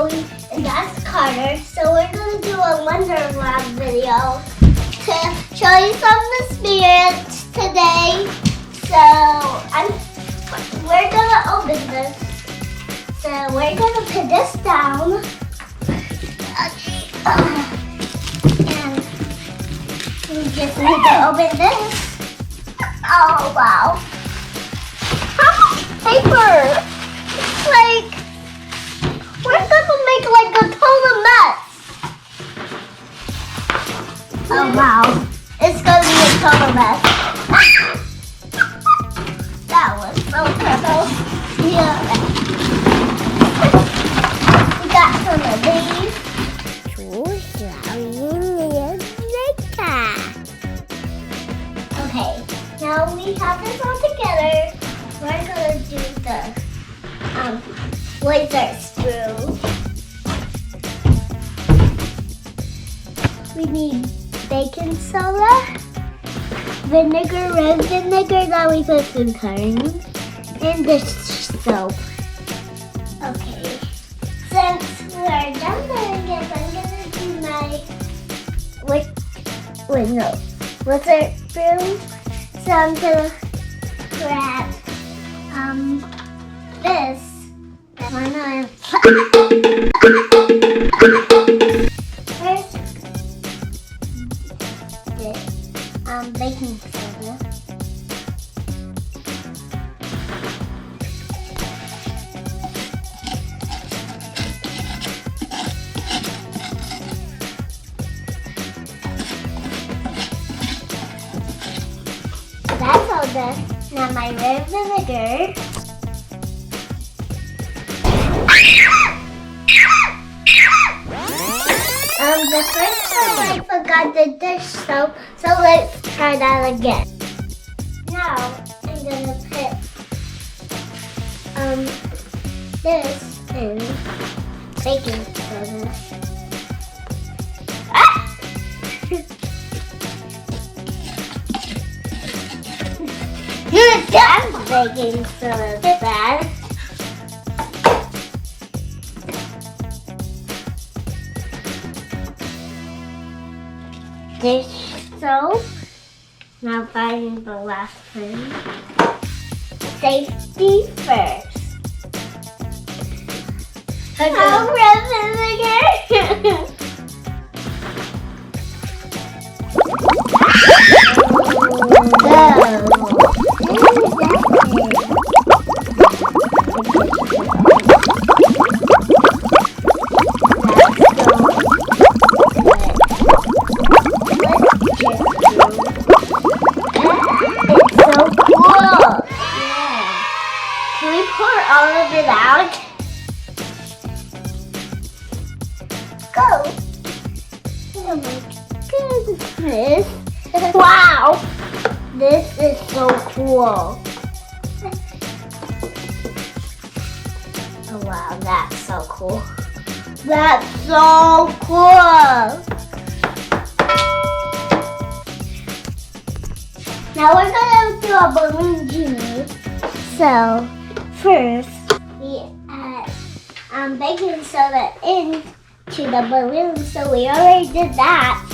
Chloe, and that's Carter. So we're gonna do a Wonderland video to show you some of the spirits today. So we're gonna open this. So we're gonna put this down. Okay. And we just need to open this. Oh wow. How much paper? It's like we're gonna make like a total mess. Oh wow. It's gonna be a total mess. That was so terrible. Yeah. We got some of these. Okay, now we have this all together. We're gonna do the laser screw. We need baking soda, vinegar, red vinegar that we put in curry, and dish soap. Okay, since we're done doing this, I'm gonna do my wizard broom. So I'm gonna grab this. First, the baking soda. That's all done. Now my red vinegar. The first time I forgot the dish soap, so let's try that again. Now I'm gonna put this in baking soda. Ah! That's baking soda bad. Dish soap. Now finding the last one. Safety first. Red vinegar. All of it out. Go. Oh my goodness. Wow. This is so cool. Oh wow, that's so cool. That's so cool. Now we're gonna do a balloon genie. So first, we add baking soda into the balloon, so we already did that.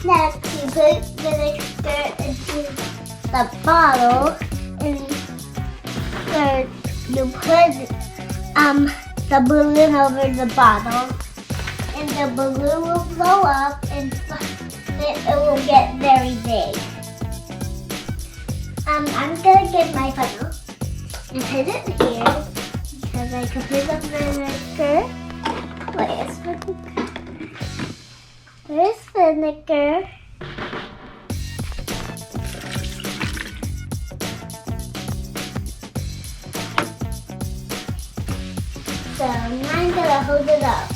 Next, we put vinegar into the bottle, and third, you put the balloon over the bottle, and the balloon will blow up, and it will get very big. I'm gonna get my funnel and put it here because I can put the vinegar. Where's vinegar? Where's vinegar? So now I'm gonna hold it up.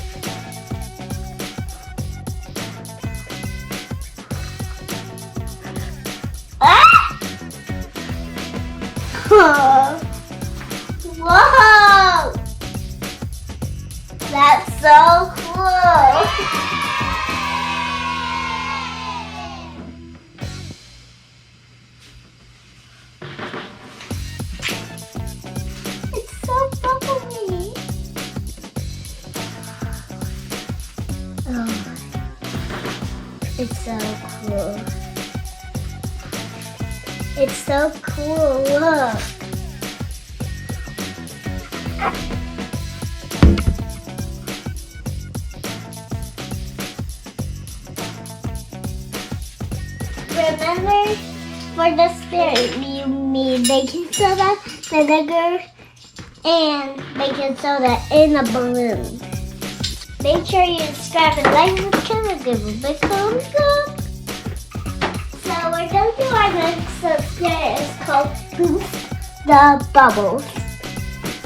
Whoa! That's so cool! It's so bubbly! It's so cool. It's so cool, look. Remember, for the spirit, you need baking soda, vinegar, and baking soda in a balloon. Make sure you subscribe and like the channel, give a big thumbs up. So we're going to do our next spirit. It's called Boost the Bubbles.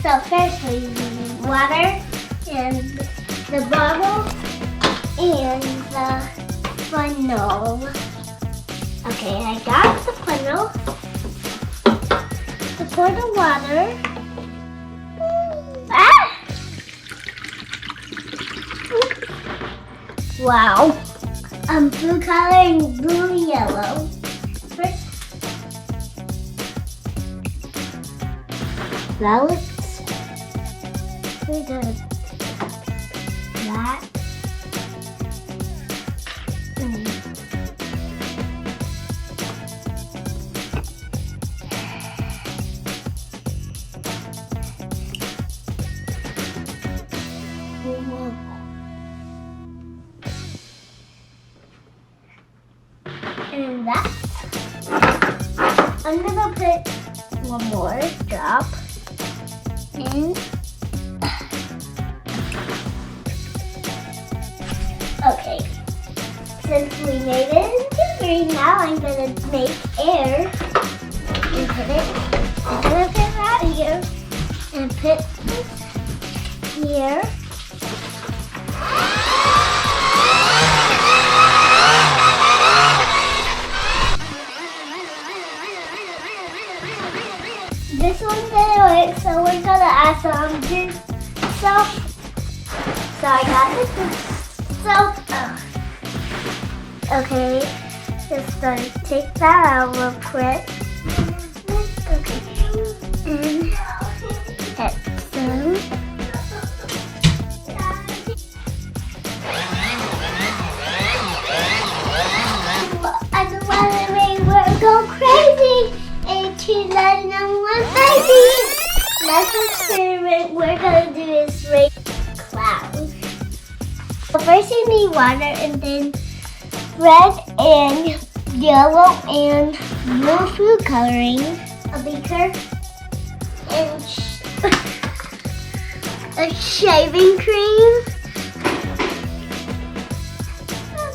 So first we need water and the bubble and the funnel. Okay, I got the funnel. To pour the water. Ah! Wow. Blue color and blue yellow. First, that looks pretty good. That. And that. I'm gonna put one more drop in. Okay. Since we made it into green, now I'm gonna make air and put it. I'm gonna put that here and put this here. This one didn't work, so we're gonna add some juice soap. So I got this soap. Okay, just gonna take that out real quick. Okay, and add some. I don't want to make it go crazy. And she's letting them one baby. Next experiment we're gonna do is rain clouds. So first you need water and then red and yellow and blue food coloring, a beaker, and a shaving cream.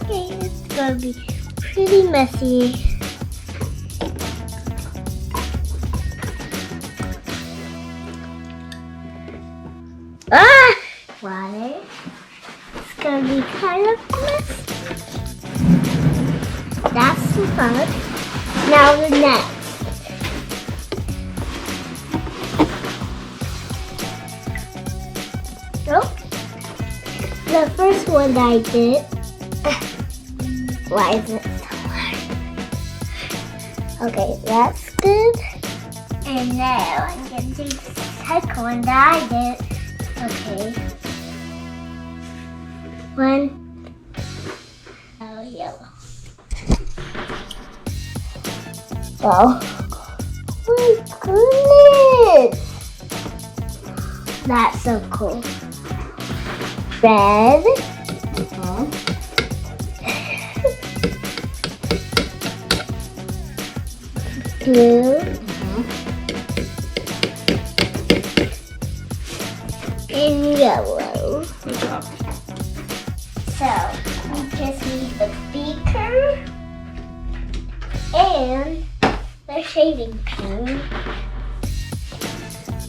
Okay, it's gonna be pretty messy. Water. It's gonna be kind of messy. That's the fun. Now the next. Oh, the first one I did. Why is it so hard? Okay, that's good. And now I'm gonna do the second one that I did. Okay. One. Oh, yellow. Oh. My goodness. That's so cool. Red. Blue. And yellow. Good job. So, we just need the beaker and the shaving cream.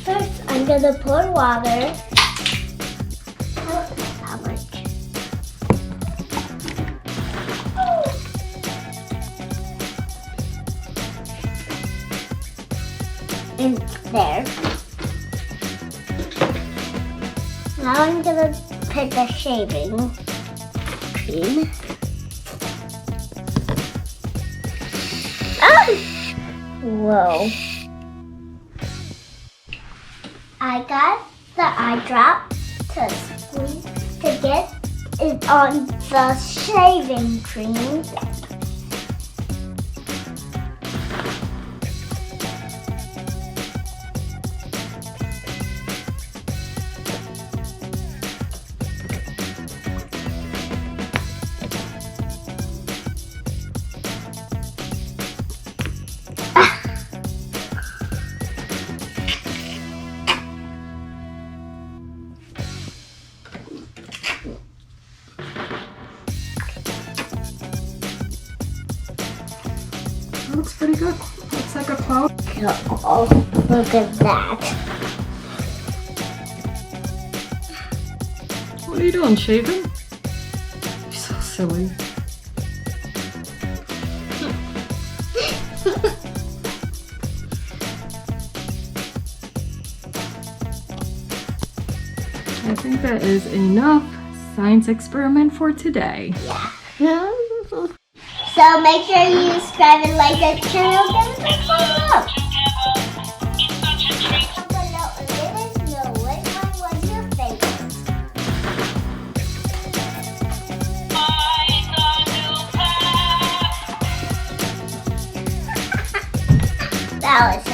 First, I'm gonna pour water. How much? In there. Now I'm gonna put the shaving cream. Ah! Whoa. I got the eye drop to squeeze to get is on the shaving cream. That looks pretty good. Looks like a cloud. Oh, look at that. What are you doing, shaving? You're so silly. I think that is enough science experiment for today. Yeah. So make sure you subscribe and like the channel. Give us a thumbs up. Comment below and let us know what one was your favorite. That was